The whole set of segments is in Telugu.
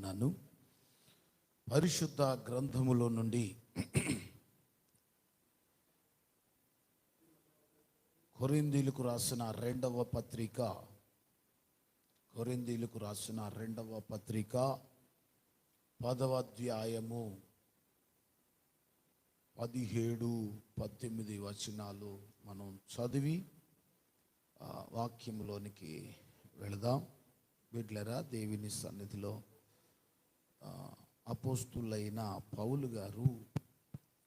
ఉన్నాను. పరిశుద్ధ గ్రంథములో నుండి కొరింథీయులకు రాసిన రెండవ పత్రిక 10వ అధ్యాయము 17-18 వచనాలు మనం చదివి వాక్యంలోనికి వెళదాం. బిడ్డలారా, దేవుని సన్నిధిలో అపోస్తులైన పౌలు గారు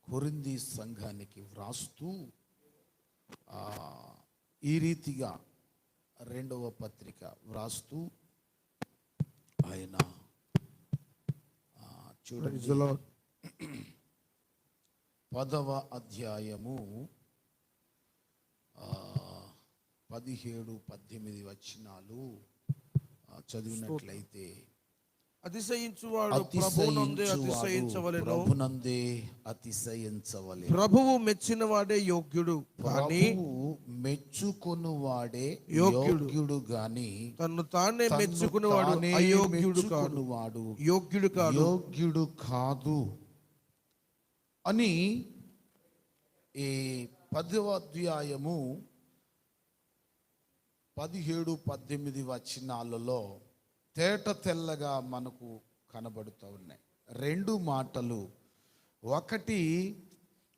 కొరింథీ సంఘానికి వ్రాస్తూ ఈ రీతిగా రెండవ పత్రిక వ్రాస్తూ ఆయన చూడండి, 10వ అధ్యాయము 17-18 వచనాలు చదివినట్లయితే, అతిశయించువాడు ప్రభువునందే అతిశయించవలెను. ప్రభువు మెచ్చిన వాడే యోగ్యుడు, కానీ మెచ్చుకొనువాడే యోగ్యుడు గాని తన్ను తానే మెచ్చుకునేవాడు యోగ్యుడు కాదు అని ఈ 10వ అధ్యాయము 17-18 వచనాలలో తేట తెల్లగా మనకు కనబడుతూ ఉన్నాయి. రెండు మాటలు, ఒకటి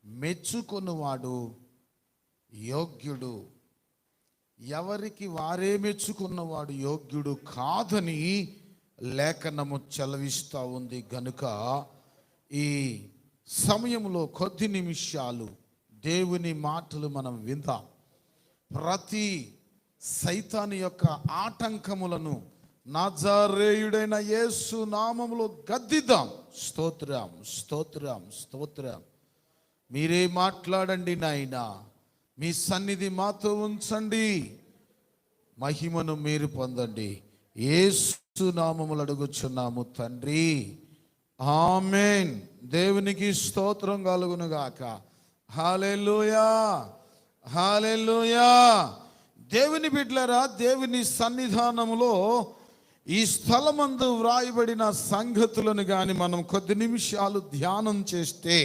మెచ్చుకున్నవాడు యోగ్యుడు, ఎవరికి వారే మెచ్చుకున్నవాడు యోగ్యుడు కాదని లేఖనము చెలవిస్తూ ఉంది. గనుక ఈ సమయంలో కొద్ది నిమిషాలు దేవుని మాటలు మనం విందాం. ప్రతి సైతాను యొక్క ఆటంకములను నజరేయుడైన యేసు నామములో గద్దిద్దాం. స్తోత్రం, స్తోత్రం, స్తోత్రం. మీరే మాట్లాడండి నాయనా, మీ సన్నిధి మాతో ఉంచండి, మహిమను మీరు పొందండి. యేసు నామములు అడుగుచున్నాము తండ్రి, ఆమేన్. దేవునికి స్తోత్రం కలుగును గాక. హల్లెలూయా, హల్లెలూయా. దేవుని బిడ్డలారా, దేవుని సన్నిధానములో ఈ స్థలమందు వ్రాయబడిన సంగతులను కానీ మనం కొద్ది నిమిషాలు ధ్యానం చేస్తే,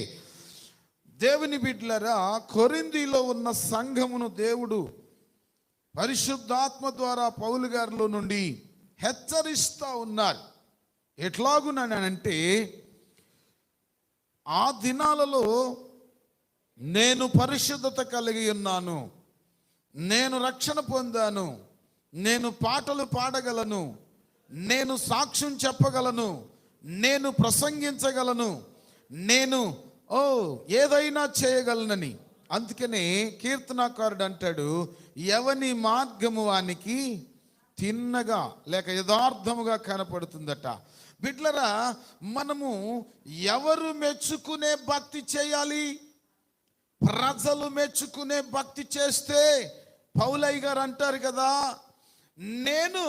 దేవుని బిడ్డలారా, కొరింథీలో ఉన్న సంఘమును దేవుడు పరిశుద్ధాత్మ ద్వారా పౌలు గారిలో నుండి హెచ్చరిస్తూ ఉన్నారు. ఎట్లాగునంటే, ఆ దినాలలో నేను పరిశుద్ధత కలిగి ఉన్నాను, నేను రక్షణ పొందాను, నేను పాటలు పాడగలను, నేను సాక్ష్యం చెప్పగలను, నేను ప్రసంగించగలను, నేను ఏదైనా చేయగలనని. అందుకనే కీర్తనాకారుడు అంటాడు, ఎవని మార్గము వానికి తిన్నగా లేక యథార్థముగా కనపడుతుందట. బిడ్లరా, మనము ఎవరు మెచ్చుకునే భక్తి చేయాలి? ప్రజలు మెచ్చుకునే భక్తి చేస్తే, పౌలయ్య గారు అంటారు కదా, నేను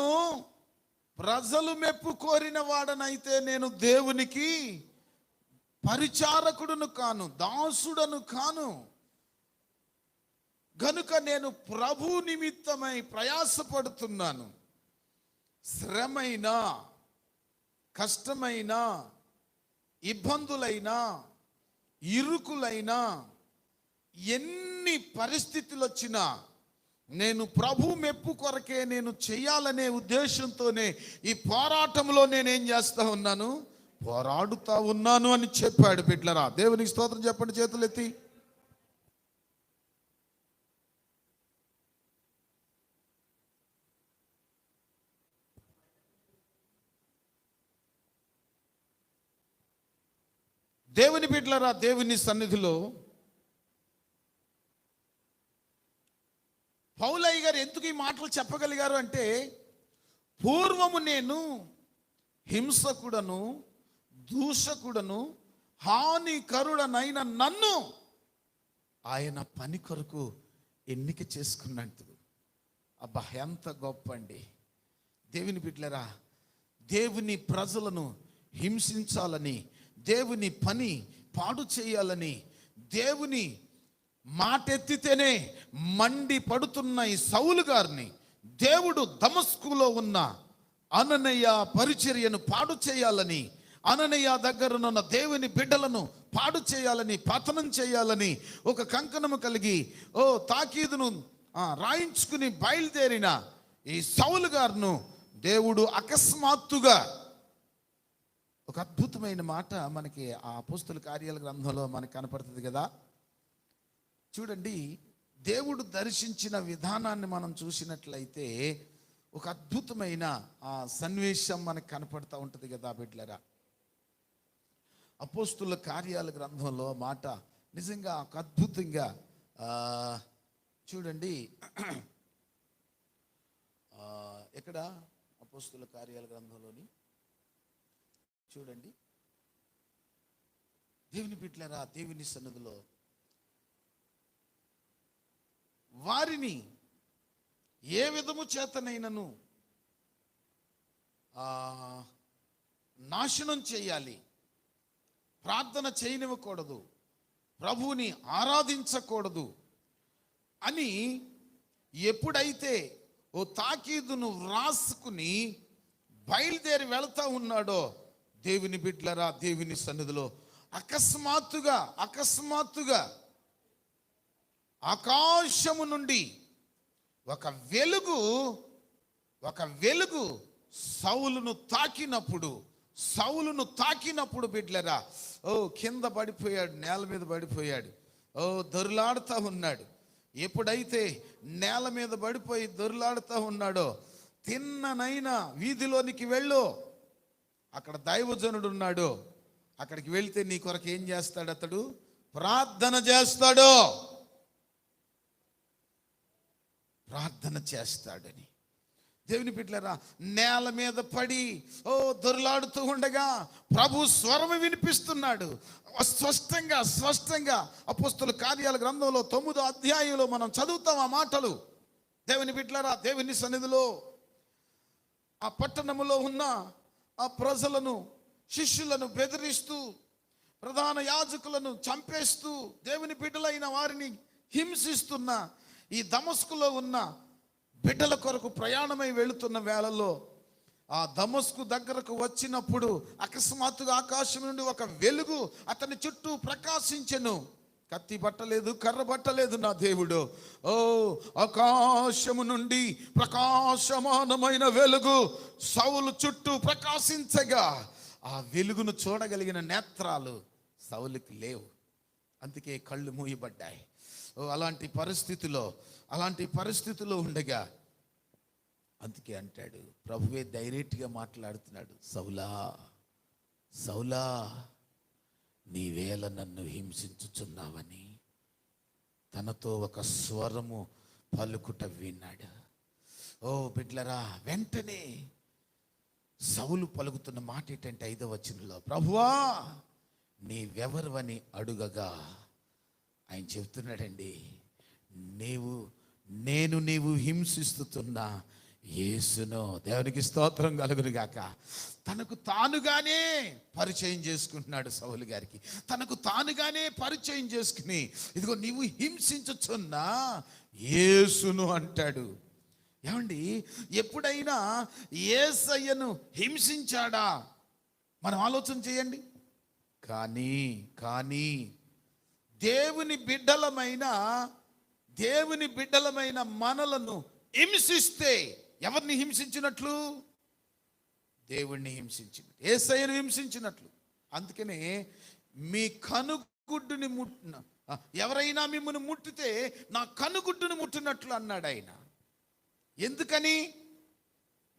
ప్రజలు మెప్పు కోరిన వాడనైతే నేను దేవునికి పరిచారకుడును కాను, దాసుడను కాను. గనుక నేను ప్రభు నిమిత్తమై ప్రయాసపడుతున్నాను. శ్రమైనా, కష్టమైనా, ఇబ్బందులైనా, ఇరుకులైనా, ఎన్ని పరిస్థితులు వచ్చినా నేను ప్రభు మెప్పు కొరకే నేను చేయాలనే ఉద్దేశంతోనే ఈ పోరాటంలో నేనేం చేస్తా ఉన్నాను, పోరాడుతా ఉన్నాను అని చెప్పాడు. బిడ్డలారా, దేవునికి స్తోత్రం చెప్పండి, చేతులెత్తి. దేవుని బిడ్డలారా, దేవుని సన్నిధిలో పౌలయ్య గారు ఎందుకు ఈ మాటలు చెప్పగలిగారు అంటే, పూర్వము నేను హింసకుడను, దూషకుడను, హానికరుడనైన నన్ను ఆయన పని కొరకు ఎన్నిక చేసుకున్నట్టు. అబ్బా, ఎంత గొప్ప అండి. దేవుని బిడ్డలారా, దేవుని ప్రజలను హింసించాలని, దేవుని పని పాడు చేయాలని, దేవుని మాటెత్తితేనే మండి పడుతున్న ఈ సౌలు గారిని దేవుడు దమస్కులో ఉన్న అననీయ పరిచర్యను పాడు చేయాలని, అననీయ దగ్గరనున్న దేవుని బిడ్డలను పాడు చేయాలని, పతనం చేయాలని ఒక కంకణము కలిగి తాకీదును రాయించుకుని బయలుదేరిన ఈ సౌలు గారును దేవుడు అకస్మాత్తుగా ఒక అద్భుతమైన మాట మనకి ఆ అపోస్తుల కార్యాల గ్రంథంలో మనకు కనపడుతుంది కదా. చూడండి, దేవుడు దర్శించిన విధానాన్ని మనం చూసినట్లయితే ఒక అద్భుతమైన ఆ సన్నివేశం మనకు కనపడుతూ ఉంటుంది కదా బిడ్డలారా. అపోస్తుల కార్యాల గ్రంథంలో మాట నిజంగా ఒక అద్భుతంగా చూడండి. ఎక్కడ అపోస్తుల కార్యాల గ్రంథంలోని చూడండి, దేవుని బిడ్డలారా, దేవుని సన్నిధిలో వారిని ఏ విధము చేతనైనను నాశనం చేయాలి, ప్రార్థన చేయనివ్వకూడదు, ప్రభువుని ఆరాధించకూడదు అని ఎప్పుడైతే ఓ తాకీదును రాసుకుని బయలుదేరి వెళ్తా ఉన్నాడో, దేవుని బిడ్డలారా, దేవుని సన్నిధిలో అకస్మాత్తుగా ఆకాశము నుండి ఒక వెలుగు సౌలును తాకినప్పుడు బిడ్డలారా, కింద పడిపోయాడు, నేల మీద పడిపోయాడు, దొర్లాడుతూ ఉన్నాడు. ఎప్పుడైతే నేల మీద పడిపోయి దొర్లాడుతూ ఉన్నాడో, తిన్ననైనా వీధిలోనికి వెళ్ళు, అక్కడ దైవజనుడు ఉన్నాడు, అక్కడికి వెళ్తే నీ కొరకు ఏం చేస్తాడు? అతడు ప్రార్థన చేస్తాడని. దేవుని బిడ్డలారా, నేల మీద పడి దొర్లాడుతూ ఉండగా ప్రభు స్వరం వినిపిస్తున్నాడు. స్పష్టంగా అపోస్తుల కార్యాల గ్రంథంలో 9వ అధ్యాయంలో మనం చదువుతాం ఆ మాటలు. దేవుని బిడ్డలారా, దేవుని సన్నిధిలో ఆ పట్టణములో ఉన్న ఆ ప్రజలను, శిష్యులను బెదిరిస్తూ, ప్రధాన యాజకులను చంపేస్తూ, దేవుని బిడ్డలైన వారిని హింసిస్తున్న ఈ దమస్కులో ఉన్న బిడ్డల కొరకు ప్రయాణమై వెళుతున్న వేళల్లో ఆ దమస్కు దగ్గరకు వచ్చినప్పుడు అకస్మాత్తుగా ఆకాశం నుండి ఒక వెలుగు అతని చుట్టూ ప్రకాశించెను. కత్తి పట్టలేదు, కర్ర పట్టలేదు నా దేవుడు. ఆకాశము నుండి ప్రకాశమానమైన వెలుగు సౌలు చుట్టూ ప్రకాశించగా ఆ వెలుగును చూడగలిగిన నేత్రాలు సౌలుకి లేవు, అందుకే కళ్ళు మూయబడ్డాయి. అలాంటి పరిస్థితిలో ఉండగా అందుకే అంటాడు, ప్రభువే డైరెక్ట్గా మాట్లాడుతున్నాడు, సౌలా నీవేళ నన్ను హింసించుచున్నావని తనతో ఒక స్వరము పలుకుట విన్నాడు. బిడ్లరా, వెంటనే సౌలు పలుకుతున్న మాట ఏంటంటే 5వ వచనంలో, ప్రభువా నీవెవరవని అడుగగా ఆయన చెప్తున్నాడండి, నీవు హింసిస్తున్న యేసును, దేవునికి స్తోత్రం కలుగును గాక, తనకు తానుగానే పరిచయం చేసుకుంటున్నాడు. సౌలు గారికి తనకు తానుగానే పరిచయం చేసుకుని, ఇదిగో నీవు హింసించుచున్న యేసును అంటాడు. ఏమండి, ఎప్పుడైనా యేసయ్యను హింసించాడా? మనం ఆలోచన చేయండి. కానీ దేవుని బిడ్డలమైన మనలను హింసిస్తే ఎవరిని హింసించినట్లు? దేవుణ్ణి హింసించినట్లు, యేసయ్యను హింసించినట్లు. అందుకనే మీ కనుగుడ్డుని ఎవరైనా మిమ్మల్ని ముట్టితే నా కనుగుడ్డుని ముట్టినట్లు అన్నాడు ఆయన. ఎందుకని?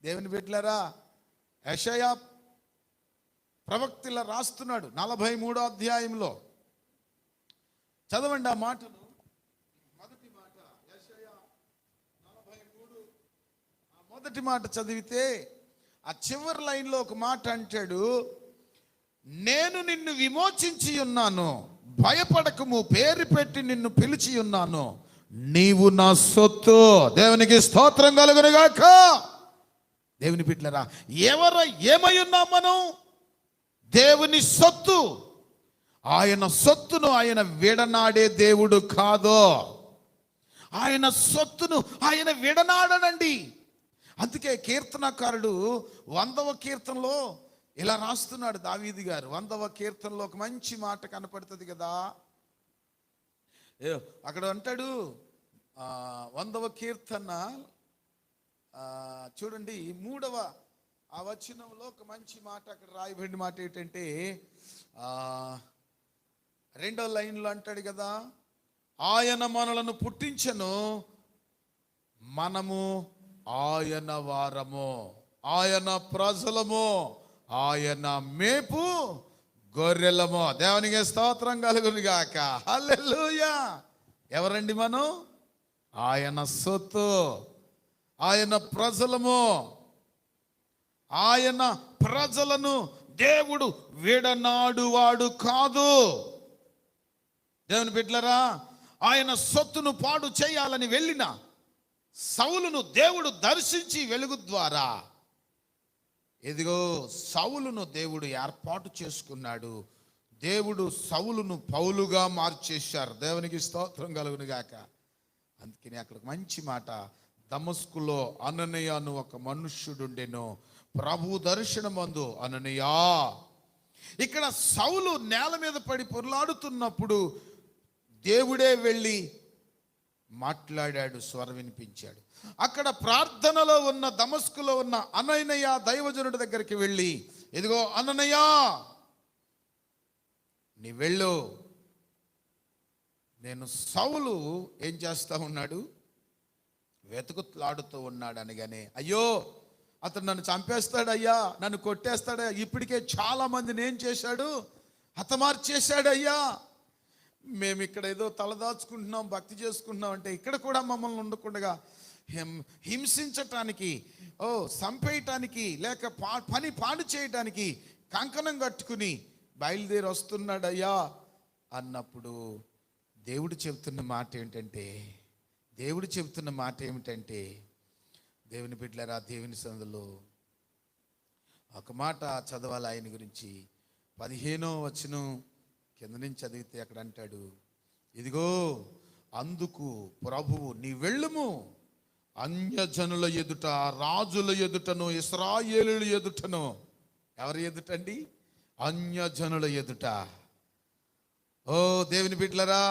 దేవుని బిడ్డలారా, యెషయా ప్రవక్తలా రాస్తున్నాడు 43వ అధ్యాయంలో. చదవండి ఆ మాటను. మొదటి మాట యెషయా 43, మొదటి మాట చదివితే ఆ చివరి లైన్లో ఒక మాట అంటాడు, నేను నిన్ను విమోచించి ఉన్నాను, భయపడకము, పేరు పెట్టి నిన్ను పిలిచి ఉన్నాను, నీవు నా సొత్తు. దేవునికి స్తోత్రం కలుగును గాక. దేవుని బిడ్డలారా, ఏమై ఉన్నాం మనం? దేవుని సొత్తు. ఆయన సొత్తును ఆయన విడనాడే దేవుడు కాదు. ఆయన సొత్తును ఆయన విడనాడనండి. అందుకే కీర్తనకారుడు 100వ కీర్తనలో ఇలా రాస్తున్నాడు దావీదు గారు. 100వ కీర్తనలో ఒక మంచి మాట కనపడుతుంది కదా. అక్కడ అంటాడు 100వ కీర్తన చూడండి 3వ వచనంలో ఒక మంచి మాట అక్కడ రాయబడిన మాట ఏంటంటే 2వ లైన్లో అంటాడు కదా, ఆయన మనలను పుట్టించెను, మనము ఆయన వారము, ఆయన ప్రజలము, ఆయన మేపు గొర్రెలము. దేవునికి స్తోత్రం కలుగును గాక. హల్లెలూయా. ఎవరండి మనం? ఆయన సొత్తు, ఆయన ప్రజలము. ఆయన ప్రజలను దేవుడు విడనాడువాడు కాదు. దేవుని బిడ్డలారా, ఆయన సొత్తును పాడు చేయాలని వెళ్ళిన సౌలును దేవుడు దర్శించి వెలుగు ద్వారా ఇదిగో సౌలును దేవుడు ఏర్పాటు చేసుకున్నాడు. దేవుడు సౌలును పౌలుగా మార్చేశారు. దేవునికి స్తోత్రం కలుగును గాక. అందుకని అక్కడ మంచి మాట, దమస్కులో అననీయ అను ఒక మనుష్యుడుండెను, ప్రభు దర్శనమందు అననీయా. ఇక్కడ సౌలు నేల మీద పడి పొర్లాడుతున్నప్పుడు దేవుడే వెళ్ళి మాట్లాడాడు, స్వరం వినిపించాడు. అక్కడ ప్రార్థనలో ఉన్న దమస్కులో ఉన్న అననీయ దైవజనుడి దగ్గరికి వెళ్ళి, ఇదిగో అననీయ నీ వెళ్ళు, నేను సౌలు ఏం చేస్తా ఉన్నాడు, వెతుకులాడుతూ ఉన్నాడు అనగానే, అయ్యో అతను నన్ను చంపేస్తాడయ్యా, నన్ను కొట్టేస్తాడయ్యా, ఇప్పటికే చాలా మందిని ఏం చేశాడు, హతమార్చేశాడయ్యా, మేము ఇక్కడ ఏదో తలదాచుకుంటున్నాం, భక్తి చేసుకుంటున్నాం అంటే ఇక్కడ కూడా మమ్మల్ని ఉండకుండా హింసించటానికి, చంపేయటానికి, లేక పని పాడు చేయటానికి కంకణం కట్టుకుని బయలుదేరి వస్తున్నాడయ్యా అన్నప్పుడు దేవుడు చెబుతున్న మాట ఏమిటంటే దేవుని బిడ్డలారా, దేవుని సందులో ఒక మాట చదవాలి ఆయన గురించి. 15వ వచనం కింద నుంచి చదివితే అక్కడ అంటాడు, ఇదిగో అందుకు ప్రభువు నీ వెళ్ళుము, అన్యజనుల ఎదుట, రాజుల ఎదుటను, ఇశ్రాయేలుల ఎదుటను. ఎవరి ఎదుటండి? అన్యజనుల ఎదుట. ఓ దేవుని బిడ్డలారా,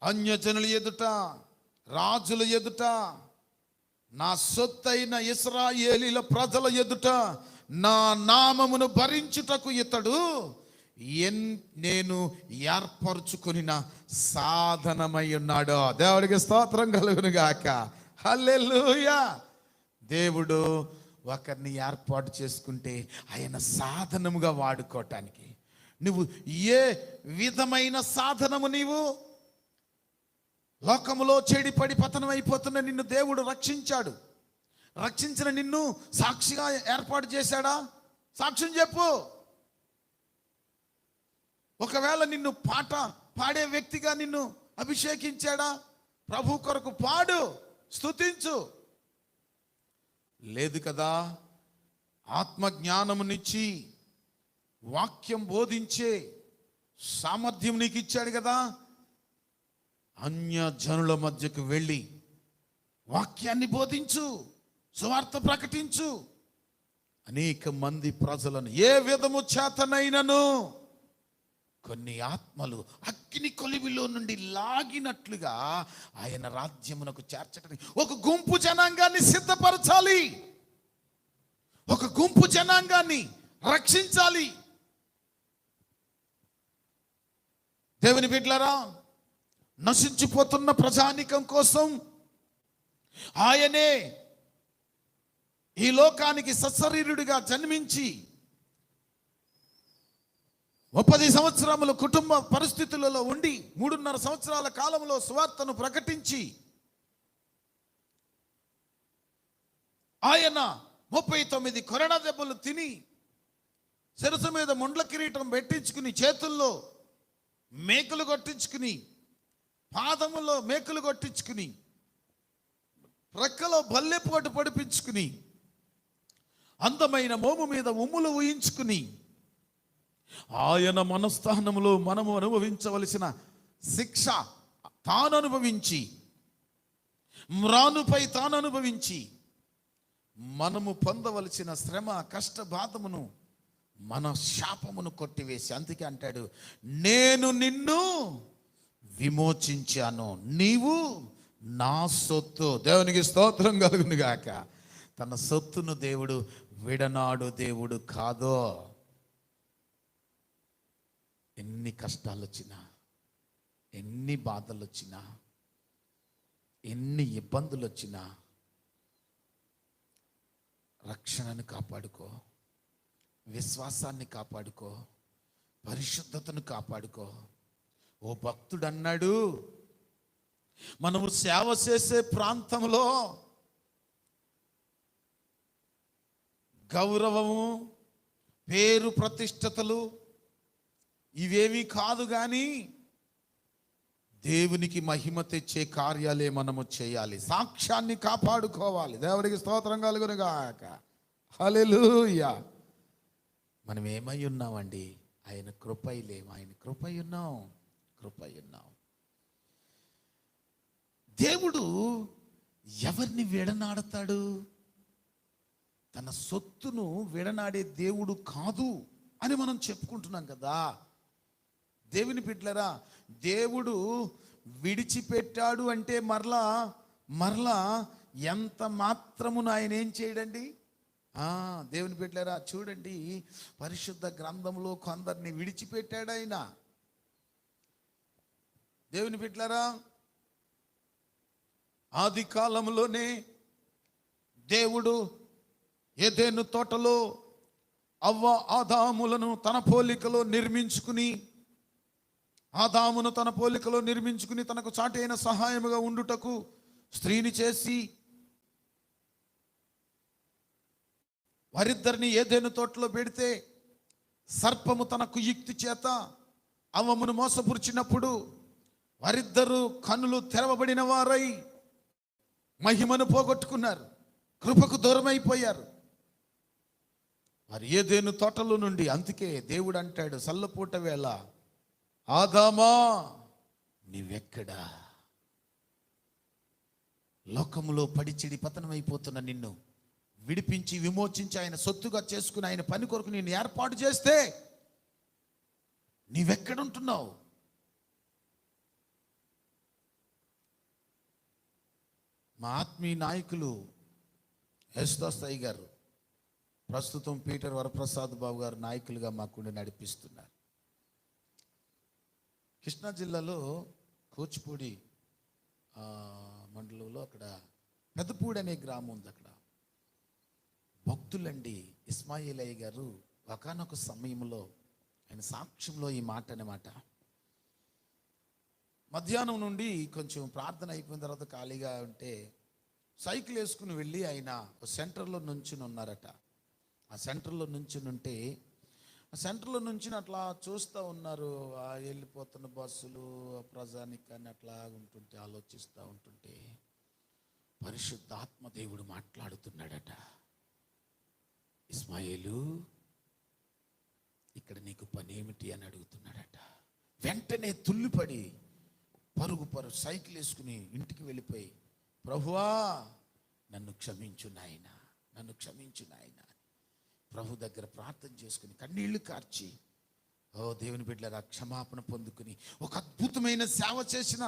అన్యజనుల ఎదుట, రాజుల ఎదుట, నా సొత్తైన ఇశ్రాయేలీల ప్రజల ఎదుట నా నామమును భరించుటకు ఇతడు నేను ఏర్పరచుకున్న సాధనమై ఉన్నాడు. దేవుడికి స్తోత్రం కలుగును గాక. హల్లెలూయా. దేవుడు ఒకరిని ఏర్పాటు చేసుకుంటే ఆయన సాధనముగా వాడుకోవటానికి, నువ్వు ఏ విధమైన సాధనము, నీవు లోకములో చెడిపడి పతనం అయిపోతున్న నిన్ను దేవుడు రక్షించాడు. రక్షించిన నిన్ను సాక్షిగా ఏర్పాటు చేశాడా? సాక్ష్యం చెప్పు. ఒకవేళ నిన్ను పాట పాడే వ్యక్తిగా నిన్ను అభిషేకించాడా? ప్రభు కొరకు పాడు, స్తుతించు. లేదు కదా. ఆత్మజ్ఞానమునిచ్చి వాక్యం బోధించే సామర్థ్యం నీకు ఇచ్చాడు కదా. అన్యజనుల మధ్యకు వెళ్ళి వాక్యాన్ని బోధించు, సువార్త ప్రకటించు. అనేక మంది ప్రజలను ఏ విధము చేతనైనను కొన్ని ఆత్మలు అగ్ని కొలివిలో నుండి లాగినట్లుగా ఆయన రాజ్యమునకు చేర్చడానికి ఒక గుంపు జనాంగాన్ని సిద్ధపరచాలి, ఒక గుంపు జనాంగాన్ని రక్షించాలి. దేవుని బిడ్డలారా, నశించిపోతున్న ప్రజానికం కోసం ఆయనే ఈ లోకానికి సశరీరుడిగా జన్మించి 30 సంవత్సరములు కుటుంబ పరిస్థితులలో ఉండి 3.5 సంవత్సరాల కాలంలో సువార్తను ప్రకటించి ఆయన 39 కొరడా దెబ్బలు తిని శిరసు మీద ముండ్ల కిరీటం పెట్టించుకుని, చేతుల్లో మేకులు కొట్టించుకుని, పాదములో మేకులు కొట్టించుకుని, రెక్కలో బల్లెపోటు పడిపించుకుని, అందమైన మోము మీద ఉమ్ములు ఊహించుకుని, ఆయన మనస్థానములో మనము అనుభవించవలసిన శిక్ష తాను అనుభవించి, మ్రానుపై తాను అనుభవించి, మనము పొందవలసిన శ్రమ కష్ట బాధమును మన శాపమును కొట్టివేసి, అందుకే అంటాడు, నేను నిన్ను విమోచించాను, నీవు నా సొత్తు. దేవునికి స్తోత్రం కలుగును గాక. తన సొత్తును దేవుడు విడనాడు దేవుడు కాదో. ఎన్ని కష్టాలు వచ్చినా, ఎన్ని బాధలు వచ్చినా, ఎన్ని ఇబ్బందులు వచ్చినా రక్షణను కాపాడుకో, విశ్వాసాన్ని కాపాడుకో, పరిశుద్ధతను కాపాడుకో. ఓ భక్తుడు అన్నాడు, మనము సేవ చేసే ప్రాంతంలో గౌరవము, పేరు, ప్రతిష్టతలు ఇవేమీ కాదు, కానీ దేవునికి మహిమ తెచ్చే కార్యాలే మనము చేయాలి. సాక్ష్యాన్ని కాపాడుకోవాలి. దేవుడికి స్తోత్రం కలుగును గాక. హల్లెలూయా. మనం ఏమై ఉన్నామండి? ఆయన కృపైలేం. ఆయన కృపై ఉన్నాం, కృపై ఉన్నాం. దేవుడు ఎవరిని విడనాడతాడు? తన సొత్తును విడనాడే దేవుడు కాదు అని మనం చెప్పుకుంటున్నాం కదా. దేవుని బిడ్డలారా, దేవుడు విడిచిపెట్టాడు అంటే మరలా ఎంత మాత్రమును ఆయన ఏం చేయడండి? దేవుని బిడ్డలారా, చూడండి, పరిశుద్ధ గ్రంథంలో కొందరిని విడిచిపెట్టాడు ఆయన. దేవుని బిడ్డలారా, ఆది కాలంలోనే దేవుడు ఏదెను తోటలో అవ్వ ఆదాములను తన పోలికలో నిర్మించుకుని, ఆదామును తన పోలికలో నిర్మించుకుని తనకు చాటైన సహాయముగా ఉండుటకు స్త్రీని చేసి వారిద్దరిని ఏదెను తోటలో పెడితే సర్పము తన కుయుక్తి చేత అవ్వమును మోసపుర్చినప్పుడు వారిద్దరూ కన్నులు తెరవబడిన వారై మహిమను పోగొట్టుకున్నారు, కృపకు దూరమైపోయారు. మరి ఏదెను తోటలో నుండి, అందుకే దేవుడు అంటాడు సల్లపూట వేళ, ఆదామా నీవెక్కడా? లోకములో పడి చెడి పతనమైపోతున్న నిన్ను విడిపించి విమోచించి ఆయన సొత్తుగా చేసుకుని ఆయన పని కొరకు నేను ఏర్పాటు చేస్తే నీవెక్కడుంటున్నావు? మా ఆత్మీయ నాయకులు యశోదాస్తాయి గారు ప్రస్తుతం పీటర్ వరప్రసాద్ బాబు గారు నాయకులుగా మాకుండి నడిపిస్తున్నారు. కృష్ణా జిల్లాలో కూచిపూడి మండలంలో అక్కడ పెద్దపూడి అనే గ్రామం ఉంది. అక్కడ భక్తులండి ఇస్మాయిలయ్య గారు ఒకానొక సమయంలో ఆయన సాక్ష్యంలో ఈ మాట అన్నమాట. మధ్యాహ్నం నుండి కొంచెం ప్రార్థన అయిపోయిన తర్వాత ఖాళీగా ఉంటే సైకిల్ వేసుకుని వెళ్ళి ఆయన సెంటర్లో నుంచుని ఉన్నారట. ఆ సెంటర్లో నుంచుని ఉంటే ఆ సెంటర్లో నుంచి అట్లా చూస్తూ ఉన్నారు. వెళ్ళిపోతున్న బస్సులు, ప్రజానికాన్ని అట్లా ఉంటుంటే ఆలోచిస్తూ ఉంటుంటే పరిశుద్ధాత్మ దేవుడు మాట్లాడుతున్నాడట. ఇస్మాయిలు, ఇక్కడ నీకు పని ఏమిటి అని అడుగుతున్నాడట. వెంటనే తుల్లిపడి పరుగు సైకిల్ వేసుకుని ఇంటికి వెళ్ళిపోయి, ప్రభువా నన్ను క్షమించు నాయన, నన్ను క్షమించు నాయన, ప్రభు దగ్గర ప్రార్థన చేసుకుని కన్నీళ్లు కార్చి, ఓ దేవుని బిడ్డలారా, క్షమాపణ పొందుకుని ఒక అద్భుతమైన సేవ చేసిన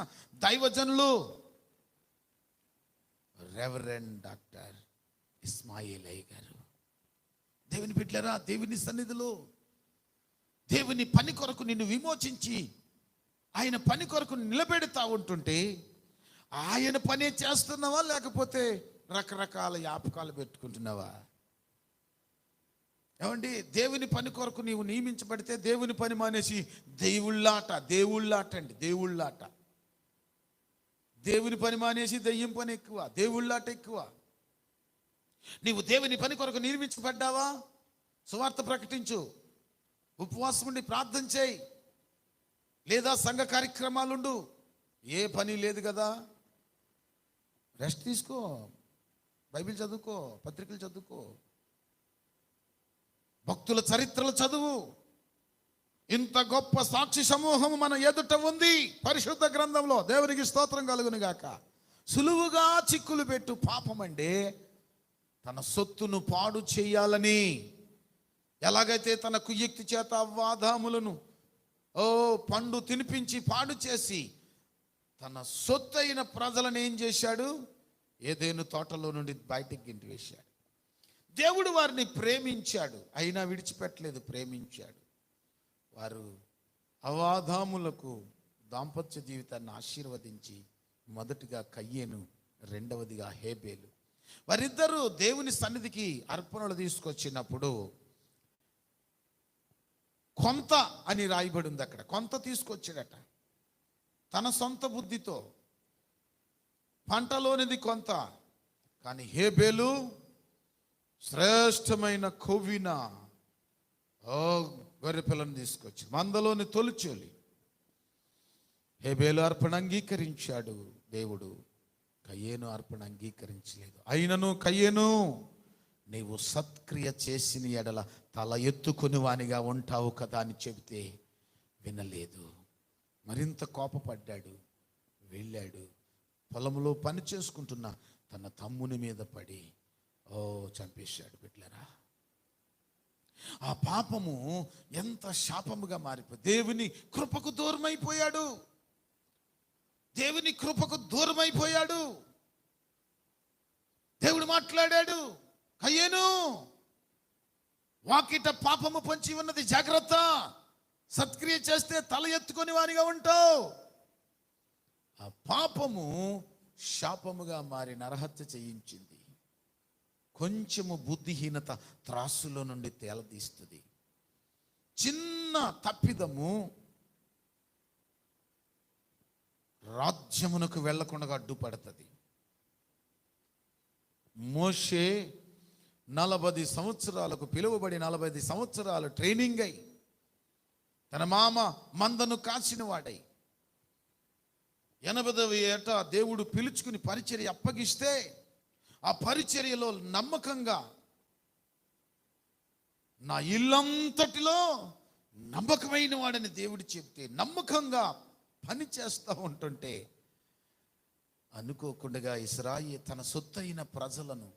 దైవజనులు రెవరెండ్ డాక్టర్ ఇస్మాయిలయ్య గారు. దేవుని బిడ్డలారా, దేవుని సన్నిధిలో దేవుని పని కొరకు నిన్ను విమోచించి ఆయన పని కొరకు నిలబెడతా ఉంటుంటే ఆయన పనే చేస్తున్నావా, లేకపోతే రకరకాల యాపకాలు పెట్టుకుంటున్నావా? ఏమండి, దేవుని పని కొరకు నీవు నియమించబడితే దేవుని పని మానేసి దేవుళ్ళాట అండి, దేవుళ్ళాట. దేవుని పని మానేసి దెయ్యం పని ఎక్కువ, దేవుళ్ళాట ఎక్కువ. నీవు దేవుని పని కొరకు నియమించబడ్డావా? సువార్త ప్రకటించు, ఉపవాసం ఉండి ప్రార్థన చేయి, లేదా సంఘ కార్యక్రమాలుండు. ఏ పని లేదు కదా, రెస్ట్ తీసుకో, బైబిల్ చదువుకో, పత్రికలు చదువుకో, భక్తుల చరిత్రలు చదువు. ఇంత గొప్ప సాక్షి సమూహం మన ఎదుట ఉంది పరిశుద్ధ గ్రంథంలో. దేవునికి స్తోత్రం కలుగును గాక. సులువుగా చిక్కులు పెట్టు పాపం అండి. తన సొత్తును పాడు చేయాలని, ఎలాగైతే తన కుయుక్తి చేత అవ్వాదాములను పండు తినిపించి పాడు చేసి తన సొత్తు అయిన ప్రజలను ఏం చేశాడు? ఏదైనా తోటలో నుండి బయటికి గింటివేశాడు. దేవుడు వారిని ప్రేమించాడు, అయినా విడిచిపెట్టలేదు, ప్రేమించాడు. వారు అవాదాములకు దాంపత్య జీవితాన్ని ఆశీర్వదించి, మొదటిగా కయ్యేను, రెండవదిగా హేబేలు, వారిద్దరూ దేవుని సన్నిధికి అర్పణలు తీసుకొచ్చినప్పుడు కొంత అని రాయబడి ఉంది అక్కడ. కొంత తీసుకొచ్చాడట తన సొంత బుద్ధితో, పంటలోనిది కొంత. కానీ హేబేలు శ్రేష్టమైన కొవ్విన గొర్రెపిల్లను తీసుకొచ్చి మందలోని తొలిచూలి. హేబేలు అర్పణ అంగీకరించాడు దేవుడు, కయ్యేను అర్పణ అంగీకరించలేదు. అయినను కయ్యేను, నీవు సత్క్రియ చేసిన ఎడల తల ఎత్తుకుని వానిగా ఉంటావు కదా అని చెబితే వినలేదు. మరింత కోపపడ్డాడు. వెళ్ళాడు, పొలంలో పని చేసుకుంటున్న తన తమ్ముని మీద పడి చంపేశాడు. బిడ్డలారా, ఆ పాపము ఎంత శాపముగా మారిపోయి దేవుని కృపకు దూరమైపోయాడు. దేవుని కృపకు దూరమైపోయాడు. దేవుడు మాట్లాడాడు, కయ్యేను, వాకిట పాపము పొంచి ఉన్నది, జాగ్రత్త, సత్క్రియ చేస్తే తల ఎత్తుకొని వారిగా ఉంటావు. ఆ పాపము శాపముగా మారి నరహత్య చేయించింది. కొంచెము బుద్ధిహీనత త్రాసులో నుండి తేలదీస్తుంది. చిన్న తప్పిదము రాజ్యమునకు వెళ్లకుండా అడ్డుపడుతుంది. మోషే 40 సంవత్సరాలకు పిలువబడి 40 సంవత్సరాలు ట్రైనింగ్ అయి తన మామ మందను కాసిన వాడై 80వ ఏట దేవుడు పిలుచుకుని పరిచర్య అప్పగిస్తే ఆ పరిచర్యలో నమ్మకంగా, నా ఇల్లంతటిలో నమ్మకమైన వాడని దేవుడు చెప్తే నమ్మకంగా పని చేస్తూ ఉంటుంటే అనుకోకుండా ఇశ్రాయేలు తన సొత్తైన ప్రజలను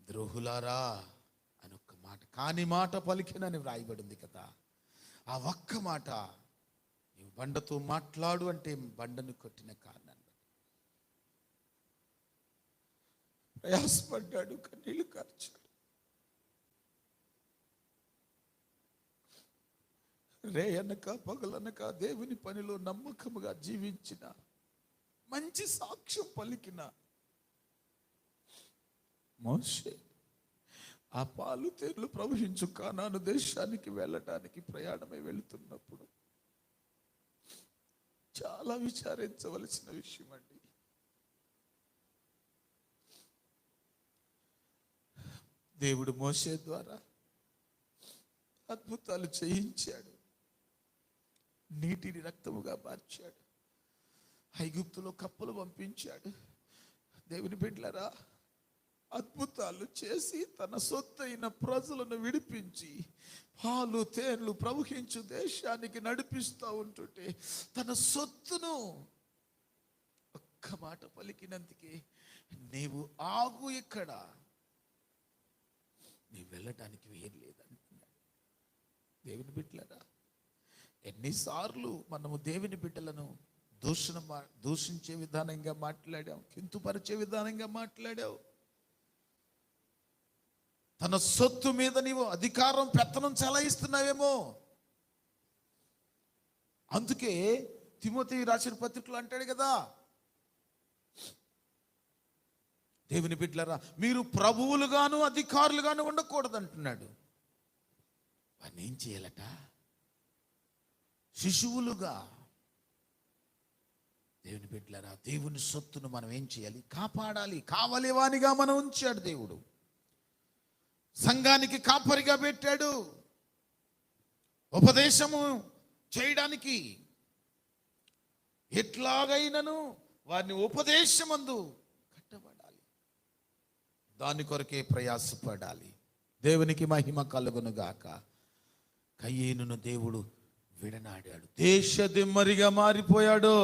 ద్రోహులారా అని ఒక్క మాట, కాని మాట పలికినని వ్రాయబడింది కదా. ఆ ఒక్క మాట, నీవు బండతో మాట్లాడు అంటే బండను కొట్టిన కారణాన్ని ప్రయాసపడ్డాడు, కన్నీళ్లు కార్చాడు. రేయనక పగలనక దేవుని పనిలో నమ్మకముగా జీవించిన, మంచి సాక్ష్యం పలికిన మోషే ఆ పాలు తేళ్లు ప్రవహించు కానాను దేశానికి వెళ్ళటానికి ప్రయాణమై వెళుతున్నప్పుడు చాలా విచారించవలసిన విషయం అండి. దేవుడు మోషే ద్వారా అద్భుతాలు చేయించాడు. నీటిని రక్తముగా మార్చాడు. ఐగుప్తులో కప్పలు పంపించాడు. దేవుని బిడ్డలారా, అద్భుతాలు చేసి తన సొత్తైన ప్రజలను విడిపించి పాలు తేళ్లు ప్రవహించు దేశానికి నడిపిస్తూ ఉంటుంటే తన సొత్తును ఒక్క మాట పలికినందుకే నీవు ఆగు, ఇక్కడ నీవు వెళ్ళటానికి వేరు లేదంటున్నాడు. దేవుని బిడ్డలారా, ఎన్నిసార్లు మనము దేవుని బిడ్డలను దూషించే విధానంగా మాట్లాడాం, కింతుపరిచే విధానంగా మాట్లాడావు. తన సొత్తు మీద నీవు అధికారం పెత్తనం చెలాయిస్తున్నావేమో. అందుకే తిమోతి రాసిన పత్రికలో అంటాడు కదా, దేవుని బిడ్డలారా, మీరు ప్రభువులుగాను అధికారులుగాను ఉండకూడదు అంటున్నాడు. వారిని ఏం చేయాలట? శిశువులుగా. దేవుని బిడ్డలారా, దేవుని సొత్తును మనం ఏం చేయాలి? కాపాడాలి. కావలివానిగా మనం ఉంచాడు దేవుడు. సంఘానికి కాపరిగా పెట్టాడు. ఉపదేశము చేయడానికి ఎట్లాగైనను వారిని ఉపదేశమందు కట్టబడాలి. దాని కొరకే ప్రయాసపడాలి. దేవునికి మహిమ కలుగునుగాక. కయ్యేనును దేవుడు విడనాడాడు. దేశ దిమ్మరిగా మారిపోయాడు.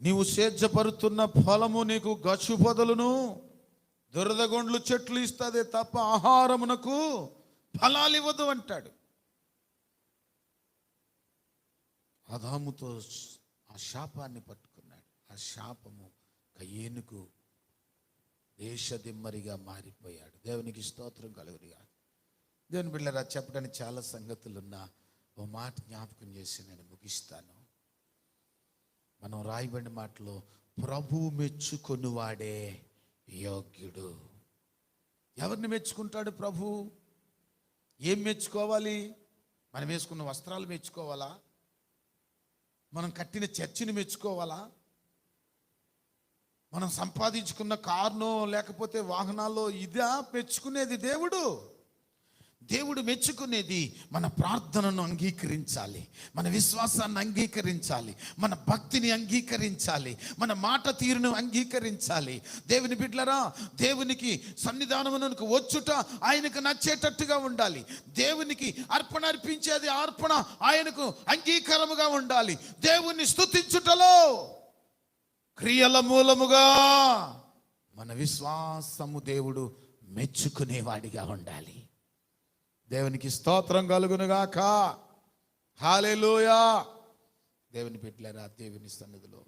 నీవు సేద్యపరుతున్న ఫలము నీకు గచ్చు పొదలును దురదగొండ్లు చెట్లు ఇస్తుంది తప్ప ఆహారమునకు ఫలాలు ఇవ్వదు అంటాడు. ఆదాముతో ఆ శాపాన్ని పట్టుకున్నాడు. ఆ శాపము కయ్యేనుకు దేశదిమ్మరిగా మారిపోయాడు. దేవునికి స్తోత్రం కలుగునుగా. దేవుని బిడ్డలారా, చెప్పడానికి చాలా సంగతులున్నా ఓ మాట జ్ఞాపకం చేసి నేను ముగిస్తాను. మనం రాయబడిన మాటలో ప్రభువు మెచ్చుకొనువాడే యోగ్యుడు. ఎవరిని మెచ్చుకుంటాడు ప్రభు? ఏం మెచ్చుకోవాలి? మనం వేసుకున్న వస్త్రాలు మెచ్చుకోవాలా? మనం కట్టిన చర్చిని మెచ్చుకోవాలా? మనం సంపాదించుకున్న కారునో లేకపోతే వాహనాల్లో ఇదా మెచ్చుకునేది? దేవుడు మెచ్చుకునేది మన ప్రార్థనను అంగీకరించాలి, మన విశ్వాసాన్ని అంగీకరించాలి, మన భక్తిని అంగీకరించాలి, మన మాట తీరును అంగీకరించాలి. దేవుని బిడ్డలారా, దేవునికి సన్నిధానమునకు వచ్చుట ఆయనకు నచ్చేటట్టుగా ఉండాలి. దేవునికి అర్పణ అర్పించేది అర్పణ ఆయనకు అంగీకారముగా ఉండాలి. దేవుని స్తుతించుటలో క్రియల మూలముగా మన విశ్వాసము దేవుడు మెచ్చుకునేవాడిగా ఉండాలి. దేవునికి స్తోత్రం కలుగునుగాక. హల్లెలూయా. దేవుని బిడ్డలారా, దేవుని సన్నిధిలో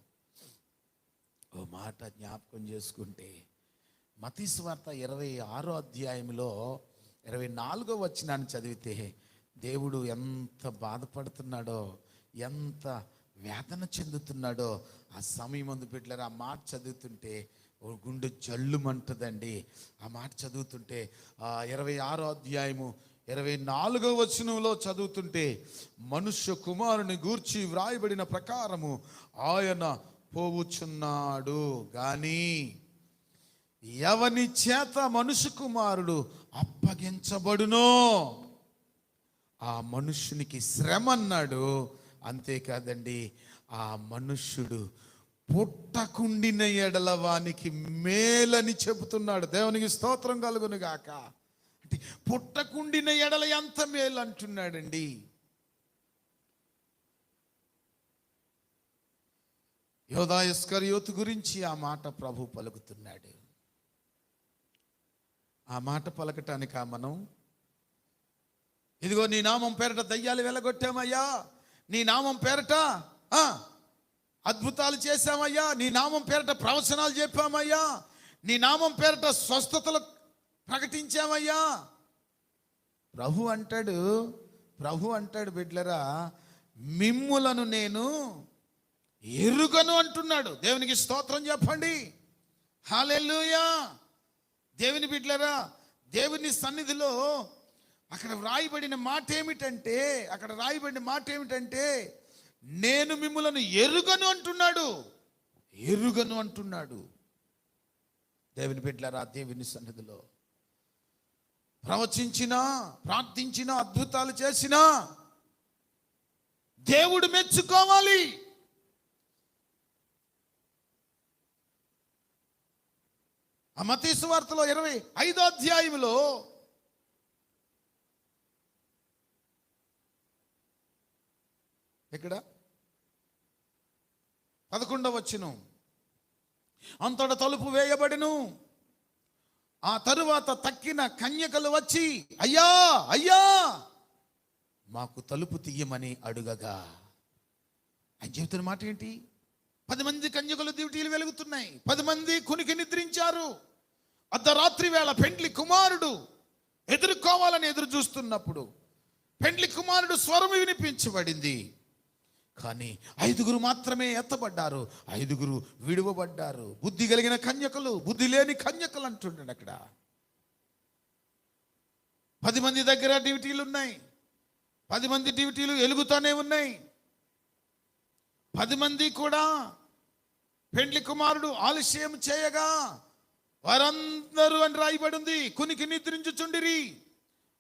ఓ మాట జ్ఞాపకం చేసుకుంటే మత్తయి సువార్త 26వ అధ్యాయంలో 24వ వచనాన్ని చదివితే దేవుడు ఎంత బాధపడుతున్నాడో, ఎంత వేదన చెందుతున్నాడో ఆ సమయం ముందు బిడ్డలారా, ఆ మాట చదువుతుంటే ఓ గుండె జల్లుమంటదండి. ఆ మాట చదువుతుంటే 26వ అధ్యాయము 24వ వచనంలో చదువుతుంటే, మనుష్య కుమారుని గూర్చి వ్రాయబడిన ప్రకారము ఆయన పోవుచున్నాడు గాని ఎవని చేత మనుష్య కుమారుడు అప్పగించబడునో ఆ మనుష్యునికి శ్రమ అన్నాడు. అంతేకాదండి, ఆ మనుష్యుడు పుట్టకుండిన ఎడల వానికి మేలని చెబుతున్నాడు. దేవునికి స్తోత్రం కలుగును గాక. అంటే పుట్టకుండిన ఎడల ఎంత మేలు అంటున్నాడండి. యోధా ఇస్కరియోతు గురించి ఆ మాట ప్రభు పలుకుతున్నాడు. ఆ మాట పలకటానిక మనం, ఇదిగో నీ నామం పేరట దయ్యాలు వెళ్ళగొట్టామయ్యా, నీ నామం పేరట అద్భుతాలు చేశామయ్యా, నీ నామం పేరట ప్రవచనాలు చెప్పామయ్యా, నీ నామం పేరట స్వస్థతలు ప్రకటించామయ్యా. ప్రభు అంటాడు బిడ్డలరా, మిమ్ములను నేను ఎరుగను అంటున్నాడు. దేవునికి స్తోత్రం చెప్పండి. హల్లెలూయా. దేవుని బిడ్డలరా, దేవుని సన్నిధిలో అక్కడ రాయబడిన మాట ఏమిటంటే నేను మిమ్ములను ఎరుగను అంటున్నాడు. దేవుని బిడ్డలారా, దేవుని సన్నిధిలో ప్రవచించినా, ప్రార్థించినా, అద్భుతాలు చేసినా దేవుడు మెచ్చుకోవాలి. ఆ మత్తయి సువార్తలో 25వ అధ్యాయంలో ఇక్కడ 11వ వచనం, అంతట తలుపు వేయబడెను. ఆ తరువాత తక్కిన కన్యకలు వచ్చి అయ్యా అయ్యా మాకు తలుపు తీయమని అడుగగా, ఆయన చెబుతున్న మాట ఏంటి? 10 మంది కన్యకలు దివిటీలు వెలుగుతున్నాయి, 10 మంది కునికి నిద్రించారు. అర్ధరాత్రి వేళ పెండ్లి కుమారుడు ఎదుర్కోవాలని ఎదురు చూస్తున్నప్పుడు పెండ్లి కుమారుడు స్వరం వినిపించబడింది. కానీ 5 మాత్రమే ఎత్తబడ్డారు, 5 విడువబడ్డారు. బుద్ధి కలిగిన కన్యకలు, బుద్ధి లేని కన్యకలు అంటున్నాడు అక్కడ. 10 మంది దగ్గర డ్యూటీలు ఉన్నాయి, 10 మంది డ్యూటీలు వెలుగుతూనే ఉన్నాయి. 10 మంది కూడా పెండ్లి కుమారుడు ఆలస్యం చేయగా వారందరూ అని రాయబడి ఉంది, కునికి నిద్రించుచుండిరి.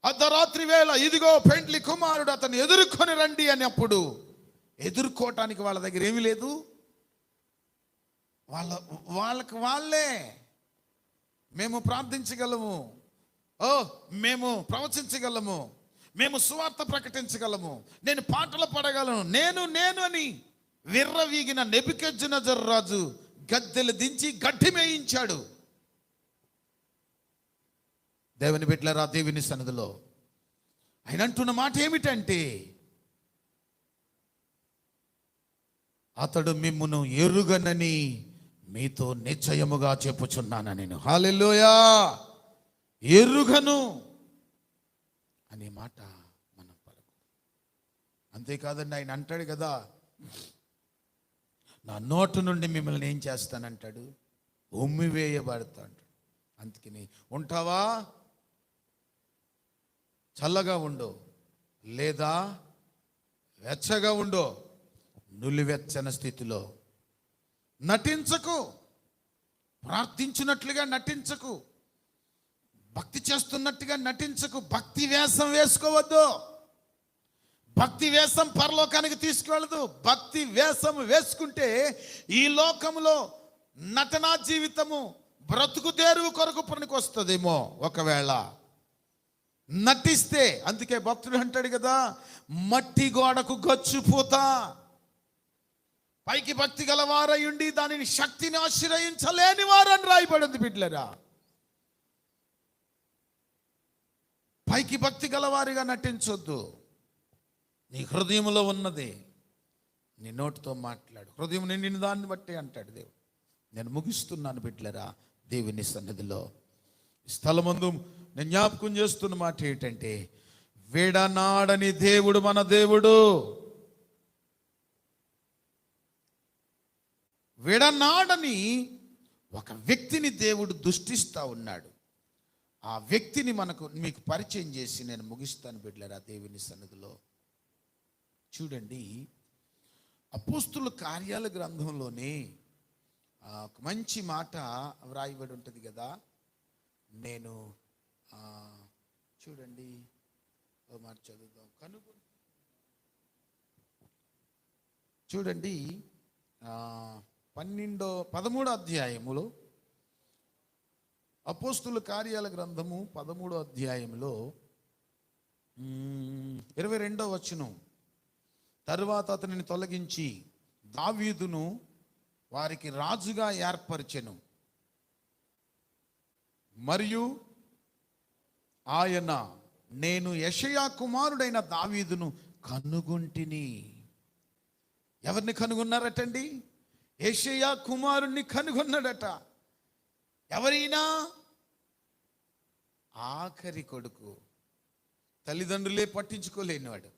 అర్ధరాత్రి వేళ ఇదిగో పెండ్లి కుమారుడు అతను ఎదుర్కొని రండి అని. అప్పుడు ఎదుర్కోవటానికి వాళ్ళ దగ్గర ఏమీ లేదు. వాళ్ళకి వాళ్ళే, మేము ప్రార్థించగలము, మేము ప్రవచించగలము, మేము సువార్త ప్రకటించగలము, నేను పాటలు పాడగలను, నేను అని విర్రవీగిన నెబుకద్నెజరు రాజు గద్దెలు దించి గడ్డి మేయించాడు. దేవుని బిడ్డలారా, దేవుని సన్నిధిలో ఆయన అంటున్న మాట ఏమిటంటే, అతడు మిమ్మును ఎరుగనని మీతో నిశ్చయముగా చెప్పుచున్నాను నేను. హల్లెలూయా. ఎరుగను అనే మాట మనం పలుకు. అంతేకాదండి, ఆయన అంటాడు కదా, నా నోటు నుండి మిమ్మల్ని ఏం చేస్తానంటాడు, ఉమ్మివేయబడతాడు. అందుకని ఉంటావా, చల్లగా ఉండు, లేదా వెచ్చగా ఉండు, నులివెచ్చని స్థితిలో నటించకు. ప్రార్థించినట్లుగా నటించకు, భక్తి చేస్తున్నట్టుగా నటించకు. భక్తి వేషం వేసుకోవద్దు. భక్తి వేషం పరలోకానికి తీసుకువెళ్ళదు. భక్తి వేషం వేసుకుంటే ఈ లోకంలో నటనా జీవితము బ్రతుకు తెరువు కొరకు పనికి వస్తుందేమో ఒకవేళ నటిస్తే. అందుకే భక్తుడు అంటాడు కదా, మట్టి గోడకు గచ్చుపూత. పైకి భక్తి గలవారయుండి దానిని శక్తిని ఆశ్రయించలేని వారని రాయబడింది బిడ్డలారా. పైకి భక్తి గలవారిగా నటించొద్దు. నీ హృదయంలో ఉన్నది నీ నోటితో మాట్లాడు. హృదయం నిండిన దాన్ని బట్టి అంటాడు దేవుడు. నేను ముగిస్తున్నాను బిడ్డలారా దేవుని సన్నిధిలో. స్థలమందు నేను జ్ఞాపకం చేస్తున్న మాట ఏంటంటే, విడనాడని దేవుడు మన దేవుడు. విడనాడని ఒక వ్యక్తిని దేవుడు దృష్టిస్తూ ఉన్నాడు. ఆ వ్యక్తిని మీకు పరిచయం చేసి నేను ముగిస్తాను బిడ్డలారా దేవుని సన్నిధిలో. చూడండి, అపోస్తుల కార్యాల గ్రంథంలోనే ఒక మంచి మాట వ్రాయబడి ఉంటుంది కదా. నేను చూడండి, ఓ మాట చదువుదాం. చూడండి, 13వ అధ్యాయములో, అపోస్తుల కార్యాల గ్రంథము 13వ అధ్యాయంలో 22వ వచనం. తరువాత అతనిని తొలగించి దావీదును వారికి రాజుగా ఏర్పరిచెను, మరియు ఆయన, నేను యెషయా కుమారుడైన దావీదును కనుగొంటిని. ఎవరిని కనుగొన్నారటండి? యెషయా కుమారుణ్ణి కనుగొన్నాడట. ఎవరైనా? ఆఖరి కొడుకు, తల్లిదండ్రులే పట్టించుకోలేనివాడు,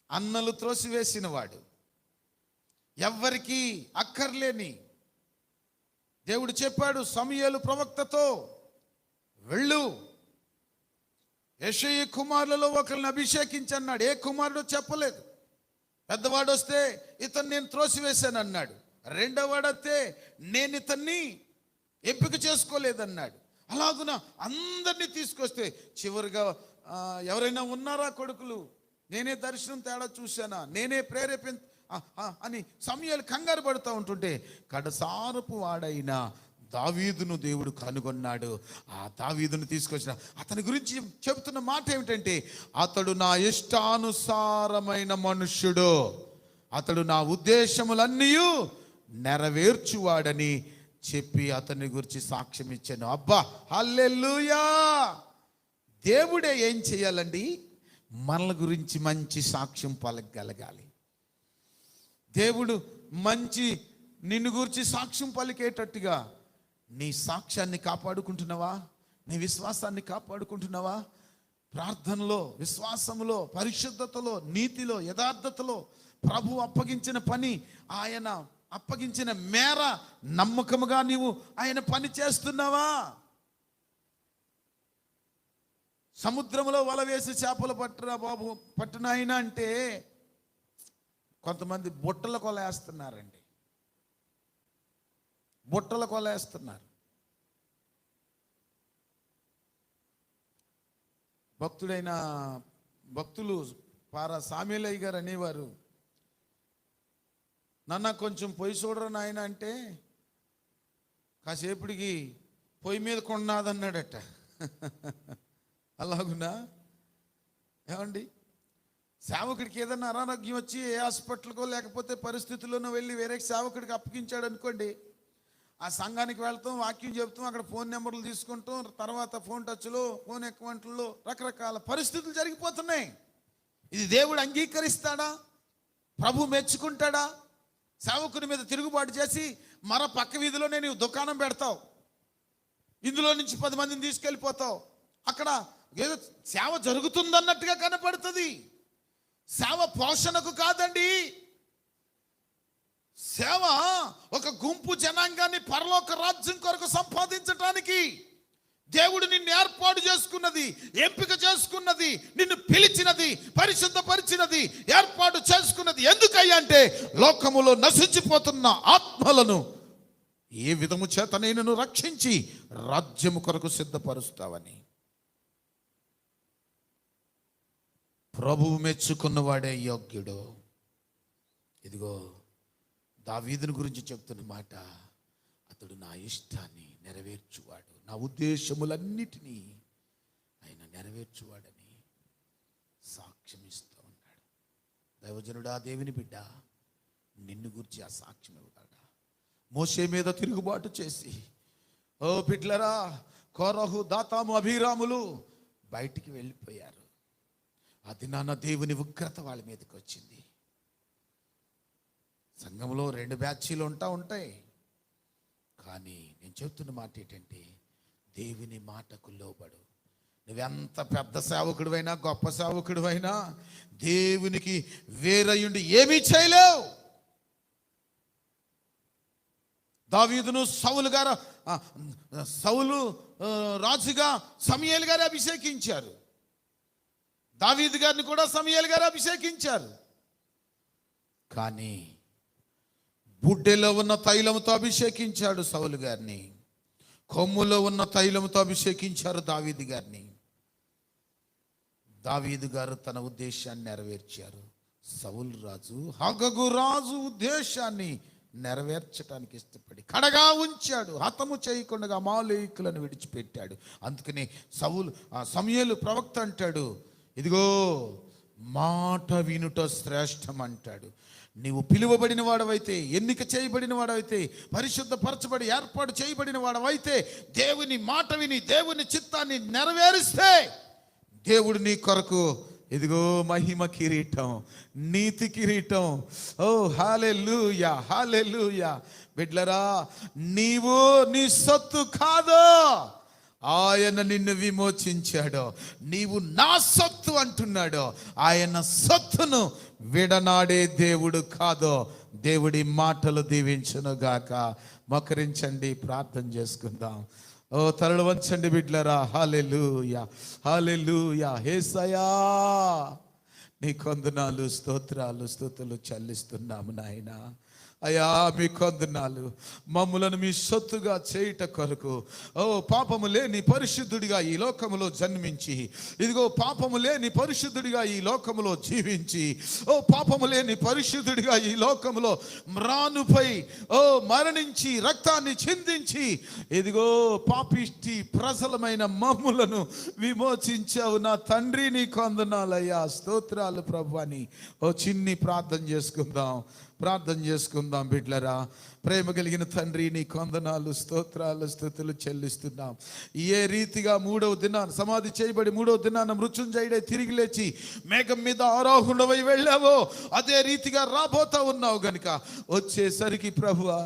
అన్నలు త్రోసివేసినవాడు, ఎవ్వరికి అక్కర్లేని. దేవుడు చెప్పాడు సమూయేలు ప్రవక్తతో, వెళ్ళు, యెషయా కుమారులలో ఒకరిని అభిషేకించన్నాడు. ఏ కుమారుడు చెప్పలేదు. పెద్దవాడు వస్తే ఇతన్ని నేను త్రోసివేశాను అన్నాడు. రెండోవాడు వస్తే నేను ఇతన్ని ఎంపిక చేసుకోలేదన్నాడు. అలాగున అందరినీ తీసుకొస్తే చివరిగా ఎవరైనా ఉన్నారా కొడుకులు, నేనే దర్శనం తేడా చూశానా, నేనే అని సమూయేలు కంగారు పడుతూ ఉంటుంటే కడసారపు వాడైన దావీదును దేవుడు కనుగొన్నాడు. ఆ దావీదును తీసుకొచ్చిన అతని గురించి చెబుతున్న మాట ఏమిటంటే, అతడు నా ఇష్టానుసారమైన మనుష్యుడు, అతడు నా ఉద్దేశములన్నీ నెరవేర్చువాడని చెప్పి అతని గురించి సాక్ష్యం ఇచ్చాను. అబ్బా, హల్లెలూయా. దేవుడే ఏం చేయాలండి? మనల గురించి మంచి సాక్ష్యం పలకగలగాలి. దేవుడు నిన్ను గురించి సాక్ష్యం పలికేటట్టుగా నీ సాక్ష్యాన్ని కాపాడుకుంటున్నావా? నీ విశ్వాసాన్ని కాపాడుకుంటున్నావా? ప్రార్థనలో, విశ్వాసములో, పరిశుద్ధతలో, నీతిలో, యథార్థతలో ప్రభు అప్పగించిన పని, ఆయన అప్పగించిన మేర నమ్మకముగా నీవు ఆయన పని చేస్తున్నావా? సముద్రంలో వల వేసి చేపలు పట్టురా బాబు, పట్టునాయన అంటే కొంతమంది బుట్టల కొలేస్తున్నారండి. బుట్టల కొలేస్తున్నారు. భక్తులు పారా సామేలయ్య గారు అనేవారు, నాన్న కొంచెం పొయ్యి చూడరా నాయన అంటే కాసేపటికి పొయ్యి మీద కొన్నాదన్నాడట. అలాగునా? ఏమండి, సేవకుడికి ఏదైనా అనారోగ్యం వచ్చి ఏ హాస్పిటల్కో లేకపోతే పరిస్థితుల్లోనో వెళ్ళి వేరే సేవకుడికి అప్పగించాడు అనుకోండి, ఆ సంఘానికి వెళ్తాం, వాక్యం చెబుతాం, అక్కడ ఫోన్ నెంబర్లు తీసుకుంటాం, తర్వాత ఫోన్ టచ్లో, ఫోన్ అకౌంట్లో రకరకాల పరిస్థితులు జరిగిపోతున్నాయి. ఇది దేవుడు అంగీకరిస్తాడా? ప్రభు మెచ్చుకుంటాడా? సేవకుని మీద తిరుగుబాటు చేసి పక్క వీధిలోనే నీవు దుకాణం పెడతావు, ఇందులో నుంచి 10 మందిని తీసుకెళ్ళిపోతావు, అక్కడ ఏదో సేవ జరుగుతుందన్నట్టుగా కనపడుతుంది. సేవ పోషణకు కాదండి. సేవ ఒక గుంపు జనాంగాన్ని పరలోక రాజ్యం కొరకు సంపాదించటానికి దేవుడు నిన్ను ఏర్పాటు చేసుకున్నది, ఎంపిక చేసుకున్నది, నిన్ను పిలిచినది, పరిశుద్ధపరిచినది, ఏర్పాటు చేసుకున్నది ఎందుకయ్యా అంటే లోకములో నశించిపోతున్న ఆత్మలను ఏ విధము చేత నేను రక్షించి రాజ్యము కొరకు సిద్ధపరుస్తావని. ప్రభువు మెచ్చుకున్నవాడే యోగ్యుడు. ఇదిగో దావీదుని గురించి చెప్తున్న మాట, అతడు నా ఇష్టాన్ని నెరవేర్చువాడు, నా ఉద్దేశములన్నిటినీ ఆయన నెరవేర్చువాడని సాక్ష్యం ఇస్తూ ఉన్నాడు. దైవజనుడా, దేవుని బిడ్డ, నిన్ను గురించి ఆ సాక్ష్యం ఇవ్వగలడా? మోషే మీద తిరుగుబాటు చేసి, ఓ బిడ్లరా, కోరహు, దాతాము, అభిరాములు బయటికి వెళ్ళిపోయారు. అది నాన్న దేవుని ఉగ్రత వాళ్ళ మీదకి వచ్చింది. సంఘంలో 2 బ్యాచీలు ఉంటాయి. కానీ నేను చెప్తున్న మాట ఏంటంటే, దేవుని మాటకు లోబడు. నువ్వెంత పెద్ద సేవకుడివైనా, గొప్ప సేవకుడివైనా దేవునికి వేరయుండి ఏమీ చేయలేవు. దావీదును సౌలు రాజుగా సమూయేలు గారు అభిషేకించారు. దావీదు గారిని కూడా సమూయేలు గారు అభిషేకించారు. కానీ బుడ్డెలో ఉన్న తైలముతో అభిషేకించాడు సౌలు గారిని, కొమ్ములో ఉన్న తైలముతో అభిషేకించారు దావీదు గారిని. దావీదు గారు తన ఉద్దేశాన్ని నెరవేర్చారు. సౌలు రాజు, హగగు రాజు ఉద్దేశాన్ని నెరవేర్చడానికి ఇష్టపడి కడగా ఉంచాడు, హతము చేయకుండా అమాలేకులను విడిచిపెట్టాడు. అందుకని సమూయేలు ప్రవక్త అంటాడు, ఇదిగో మాట వినుట శ్రేష్టం అంటాడు. నీవు పిలువబడిన వాడవైతే, ఎన్నిక చేయబడిన వాడవైతే, పరిశుద్ధపరచబడి ఏర్పాటు చేయబడిన వాడవైతే, దేవుని మాట విని దేవుని చిత్తాన్ని నెరవేరిస్తే దేవుడు నీ కొరకు ఇదిగో మహిమ కిరీటం, నీతి కిరీటం. ఓ హల్లెలూయా, హల్లెలూయా. బిడ్లరా, నీవు నీ సొత్తు కాదు, ఆయన నిన్ను విమోచించాడు. నీవు నా సొత్తు అంటున్నాడు. ఆయన సొత్తును విడనాడే దేవుడు కాదు. దేవుడి మాటలు దీవించును గాక. మోకరించండి, ప్రార్థన చేసుకుందాం. ఓ తరలు వంచండి బిడ్లరా. హల్లెలూయా, హల్లెలూయా. యేసయ్యా, నీ కొందనాలు, స్తోత్రాలు, స్తుతులు చెల్లిస్తున్నాము నాయనా. అయ్యా, మీ కొందనాలు, మమ్ములను మీ సొత్తుగా చేయుట కొరకు, ఓ పాపము లేని పరిశుద్ధుడిగా ఈ లోకములో జన్మించి, ఇదిగో పాపము లేని పరిశుద్ధుడిగా ఈ లోకములో జీవించి, ఓ పాపము లేని పరిశుద్ధుడిగా ఈ లోకములో మ్రానుపై ఓ మరణించి రక్తాన్ని చిందించి, ఇదిగో పాపిష్టి ప్రజలమైన మమ్ములను విమోచించావు నా తండ్రి. నీ కొందనాలయ్యా, స్తోత్రాలు ప్రభు అని ఓ చిన్ని ప్రార్థన చేసుకుందాం బిడ్లరా. ప్రేమ కలిగిన తండ్రి, నీ కొందనాలు, స్తోత్రాలు, స్తుతులు చెల్లిస్తున్నాం. ఏ రీతిగా 3వ దినాన సమాధి చేయబడి 3వ దినాన మృత్యుంజయుడై తిరిగి లేచి మేఘం మీద ఆరోహణమై వెళ్ళావో, అదే రీతిగా రాబోతా ఉన్నావు గనుక వచ్చేసరికి ప్రభువా,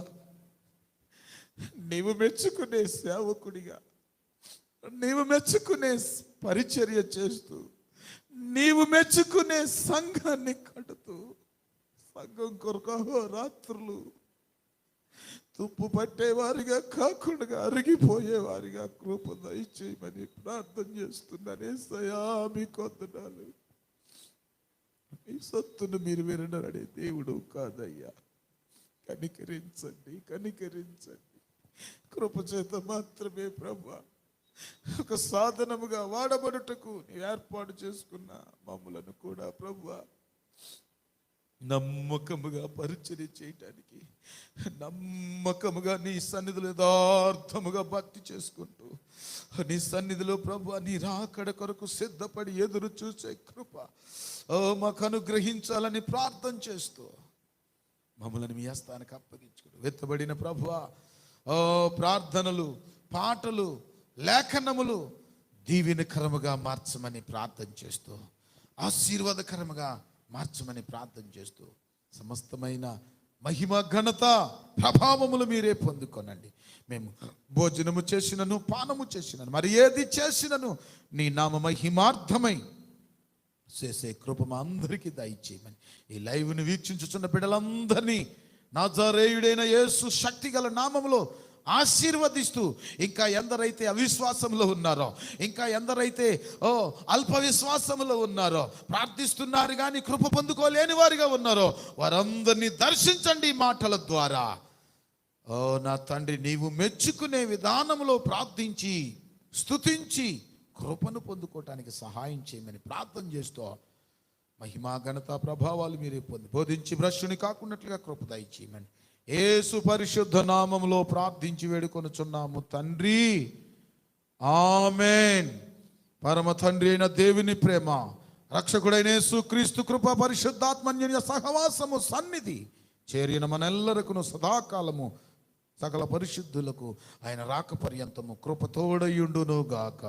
నీవు మెచ్చుకునే సేవకుడిగా, నీవు మెచ్చుకునే పరిచర్య చేస్తూ, నీవు మెచ్చుకునే సంఘాన్ని కడుతూ, సంఘం కొరకు రాత్రులు తుప్పు పట్టేవారిగా కాకుండా అరిగిపోయేవారిగా కృప దయచేయమని ప్రార్థన చేస్తున్నాను. యేసయ్యా, మీ కొందనాలు. మీ సొత్తును మీరు వినడనే దేవుడు కాదయ్యా. కనికరించండి, కనికరించండి. కృప చేత మాత్రమే ప్రభువా ఒక సాధనముగా వాడబడుటకు నీ ఏర్పాటు చేసుకున్న మమ్ములను కూడా ప్రభువా నమ్మకముగా పరిచర్య చేయటానికి, నమ్మకముగా నీ సన్నిధిలో యథార్థముగా భక్తి చేసుకుంటూ నీ సన్నిధిలో ప్రభు నీ రాకడ కొరకు సిద్ధపడి ఎదురు చూసే కృప మాకు అనుగ్రహించాలని ప్రార్థన చేస్తూ మమ్మల్ని మీ హస్తానికి అప్పగించుకుని వెత్తబడిన ప్రభువా ప్రార్థనలు, పాటలు, లేఖనములు దీవెనకరముగా మార్చమని ప్రార్థన చేస్తూ, ఆశీర్వాదకరముగా మార్చమని ప్రార్థన చేస్తూ సమస్తమైన మహిమ, ఘనత, ప్రభావములు మీరే పొందుకొనండి. మేము భోజనము చేసినను, పానము చేసినను, మరి ఏది చేసినను నీ నామ మహిమార్థమై చేసే కృప మా అందరికీ దయచేయమని ఈ లైవ్ని వీక్షించుచున్న బిడ్డలందరినీ నజరేయుడైన యేసు శక్తిగల నామములో ఆశీర్వదిస్తూ, ఇంకా ఎందరైతే అవిశ్వాసంలో ఉన్నారో, ఇంకా ఎందరైతే అల్ప విశ్వాసంలో ఉన్నారో, ప్రార్థిస్తున్నారు కానీ కృప పొందుకోలేని వారిగా ఉన్నారో, వారందరినీ దర్శించండి ఈ మాటల ద్వారా. నా తండ్రి, నీవు మెచ్చుకునే విధానంలో ప్రార్థించి స్తుతించి కృపను పొందుకోవటానికి సహాయం చేయమని ప్రార్థన చేస్తూ మహిమా, ఘనత, ప్రభావాలు మీరే బోధించి భ్రష్టుని కాకున్నట్లుగా కృప దయచేయమని యేసు పరిశుద్ధ నామములో ప్రార్థించి వేడుకొనుచున్నాము తండ్రి, ఆమేన్. పరమ తండ్రి అయిన దేవుని ప్రేమ, రక్షకుడైన యేసు క్రీస్తు కృప, పరిశుద్ధాత్మన్య సహవాసము, సన్నిధి చేరిన మనెల్లరకును సదాకాలము సకల పరిశుద్ధులకు ఆయన రాక పర్యంతము కృప తోడయుండును గాక.